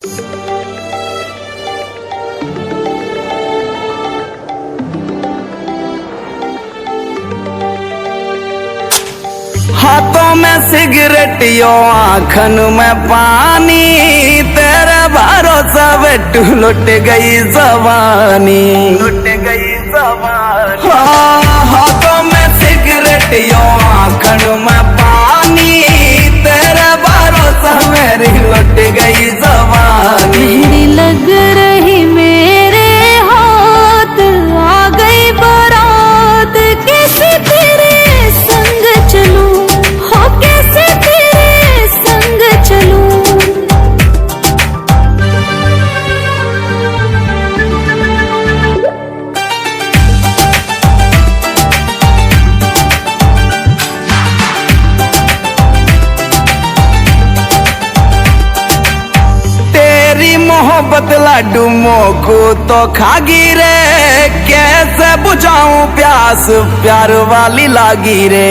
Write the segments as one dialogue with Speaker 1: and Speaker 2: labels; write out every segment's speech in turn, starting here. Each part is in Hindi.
Speaker 1: हाथों में सिगरेट यो आँखन में पानी, तेरे भरोसा बेटू लुट गई जवानी, लुट गई जवानी। हाँ, हाथों में सिगरेट यो आँखन में पानी, तेरे भरोसा मेरी लुट गई जवानी।
Speaker 2: मेरी लग रही मेरे हाथ, आ गई बारात, कैसे तेरे संग चलूं, हो कैसे तेरे संग चलूं।
Speaker 1: तेरी मोहब्बत लाडू मोको तो खागी रे, कैसे बुझाऊं प्यास प्यार वाली लागी रे,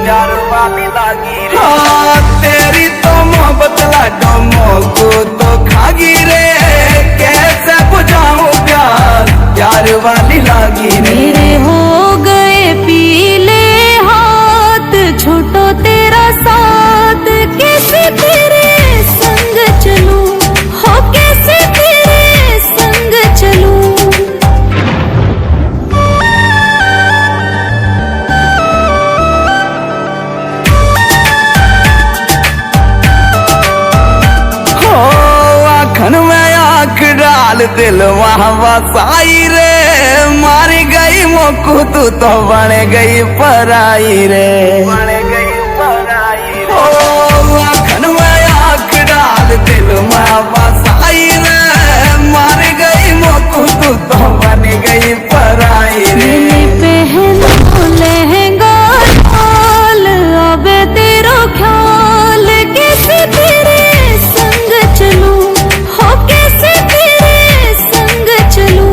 Speaker 1: प्यार वाली लागी रे। हाँ, तेरी तो मोहब्बत लाडू मोको तो खागी रे, कैसे बुझाऊं प्यार प्यार वाली लागी रे।
Speaker 2: मेरे हो गए पीले हाथ, छोटो तेरा साथ, कैसे तेरे संग चलूं, हो कैसे तेरे संग चलूं।
Speaker 1: हो आँखन में आँख डाल दिल वहाँ वसाई रे, मारी गई मोकू तू तो बन गई पराई रे, बन गई पराई। हो आँखन में आँख डाल दिल वहाँ वसाई रे, मारी गई मोकू तू तो बन गई पराई रे।
Speaker 2: मैंने पहना लहंगा लाल, अब तेरा ख्याल, कैसे तेरे संग चलूं, हो कैसे तेरे संग चलूं।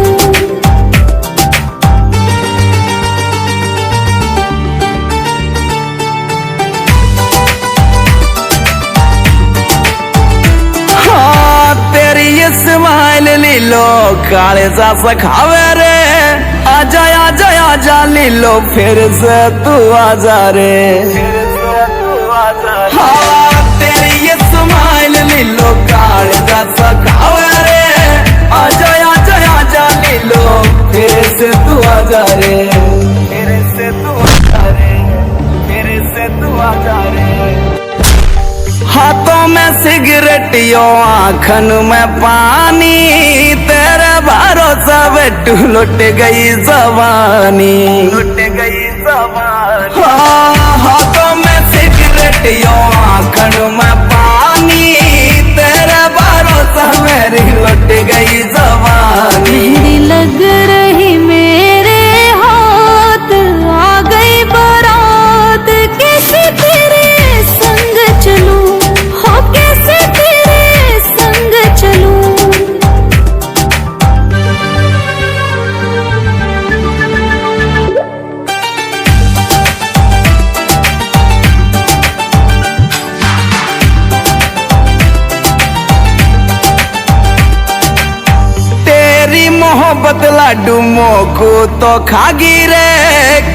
Speaker 1: हाँ, तेरी ये स्माइल लीलो काले सा सखावे रे, आजा आजा आजा लीलो फिर से तू आजा रे, फिर से तू आजा। हाँ, तेरी ये स्माइल लीलो काले सा सखावे रे, आजा आजा आजा लीलो फिर से तू आजा रे, फिर से तू आजा रे, फिर से तू आजा रे। हाथों में सिगरेट यो आँखन में पानी, तेरे भरोसा बेटू लुट गई जवानी, लुट गई जवानी। हाँ, हाथों में सिगरेट यो आँखन में पानी, तेरे भरोसा मेरी लुट गई जवानी।
Speaker 2: मेरी लग रही मेरे हाथ, आ गई बारात, कैसे तेरे संग चलूं, हो कैसे तेरे संग चलूं।
Speaker 1: तेरी मोहब्बत लाडू मोको तो खागी रे,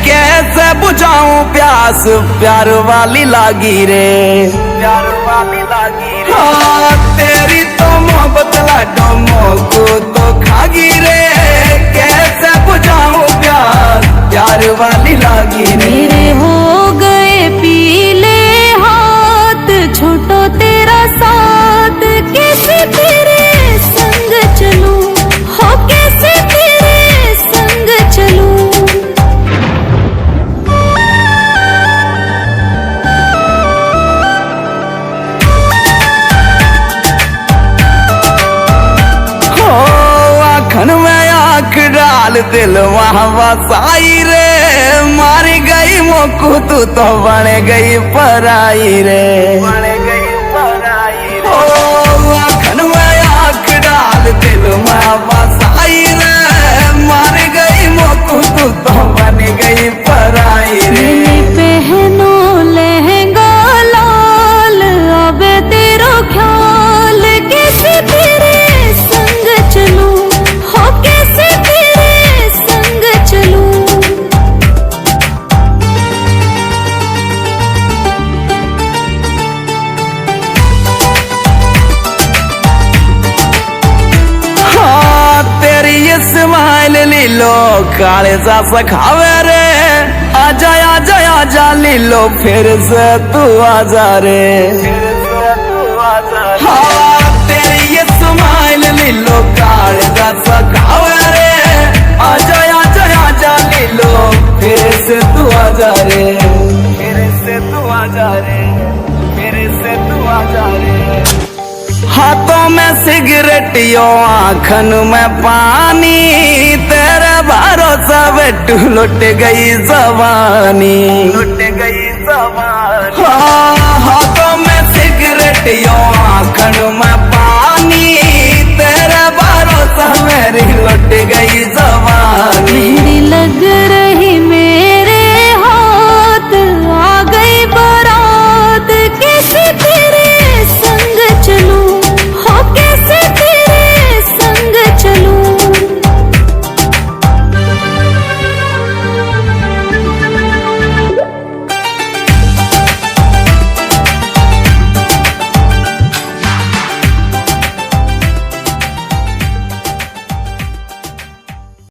Speaker 1: कैसे बुझाऊं प्यास प्यार वाली लागी रे, प्यार वाली लागी रे। हाँ, तेरी तो मोहब्बत लाडू मोको तो खागी रे, कैसे बुझाऊं प्यार प्यार वाली लागी रे।
Speaker 2: मेरे हो गए पीले हाथ, छोटो तेरा साथ, कैसे तेरे संग चलूं, हो कैसे तेरे संग चलूं।
Speaker 1: हो आँखन में आँख डाल दिल वहाँ वसाई रे, मारी गई मोकू तू तो बन गई पराई रे, बन गई पराई। हो आँखन में आँख डाल दिल वहाँ वसाई रे, मारी गई मोकू तू तो बन गई पराई रे।
Speaker 2: मैंने पहनो लहंगा लाल, अब तेरा ख्याल, कैसे तेरे
Speaker 1: काले सा सखावे रे आजा आजा आजा लीलो फिर से तू आजा रे हाँ तेरी ये स्माइल लीलो काले सा सखावे रे आजा आजा आजा लीलो फिर से तू आजा रे फिर से तू आजा रे फिर से तू आजा रे हाथों में सिगरेट यो आँखन में पानी तेरे भरोसा बेटू लुट गई जवानी लुट गई जवानी हाँ हाथों में सिगरेट यो आँखन में